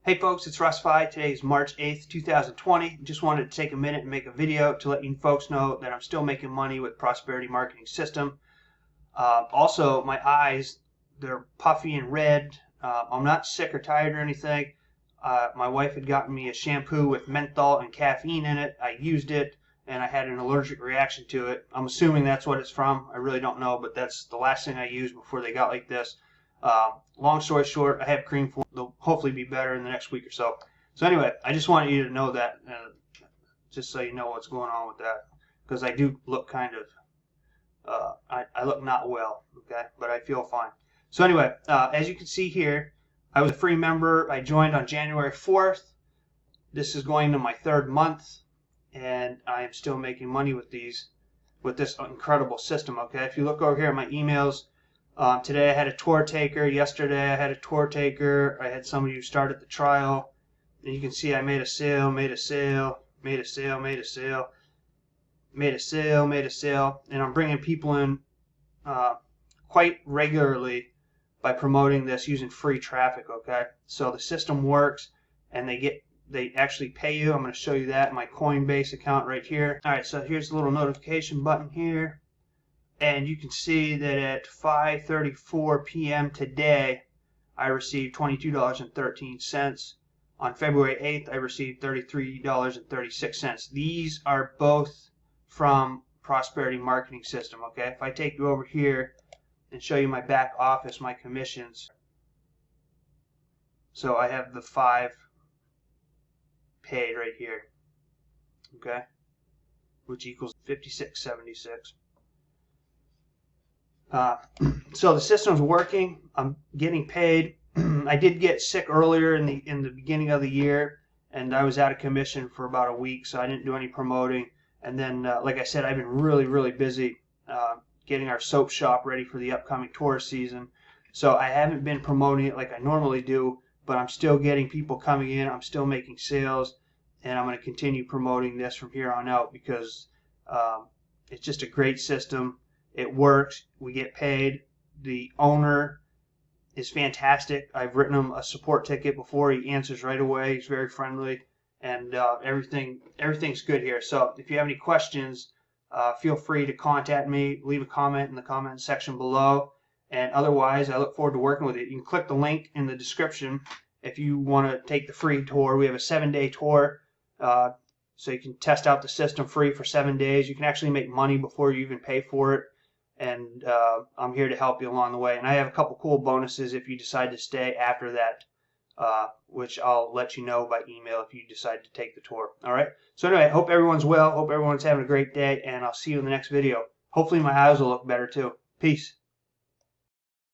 Hey folks, it's Russ. Today is March 8th, 2020. Just wanted to take a minute and make a video to let you folks know that I'm still making money with Prosperity Marketing System. Also, my eyes, they're puffy and red. I'm not sick or tired or anything. My wife had gotten me a shampoo with menthol and caffeine in it. I used it and I had an allergic reaction to it. I'm assuming that's what it's from. I really don't know, but that's the last thing I used before they got like this. Long story short, I have cream for. They'll hopefully be better in the next week or so. So anyway, I just wanted you to know that, just so you know what's going on with that, because I do look kind of, I look not well, okay, but I feel fine. So anyway, as you can see here, I was a free member. I joined on January 4th. This is going to my third month, and I am still making money with this incredible system. Okay, if you look over here at my emails. Today I had a tour taker. Yesterday I had a tour taker. I had somebody who started the trial. And you can see I made a sale, made a sale, made a sale, made a sale, made a sale, made a sale. And I'm bringing people in quite regularly by promoting this using free traffic, okay? So the system works and they actually pay you. I'm going to show you that in my Coinbase account right here. All right, so here's the little notification button here. And you can see that at 5:34 p.m. today, I received $22.13. On February 8th, I received $33.36. These are both from Prosperity Marketing System, okay? If I take you over here and show you my back office, my commissions. So I have the 5 paid right here, okay? Which equals $56.76. So the system's working. I'm getting paid. I did get sick earlier in the beginning of the year, and I was out of commission for about a week, so I didn't do any promoting. And then, like I said, I've been really busy getting our soap shop ready for the upcoming tourist season. So I haven't been promoting it like I normally do, but I'm still getting people coming in. I'm still making sales, and I'm going to continue promoting this from here on out because it's just a great system. It works. We get paid. The owner is fantastic. I've written him a support ticket before. He answers right away. He's very friendly, and everything's good here. So if you have any questions, feel free to contact me. Leave a comment in the comment section below. And otherwise, I look forward to working with you. You can click the link in the description if you want to take the free tour. We have a 7-day tour. So you can test out the system free for 7 days. You can actually make money before you even pay for it. And I'm here to help you along the way. And I have a couple cool bonuses if you decide to stay after that, which I'll let you know by email if you decide to take the tour. All right? So anyway, I hope everyone's well. Hope everyone's having a great day, and I'll see you in the next video. Hopefully my eyes will look better too. Peace.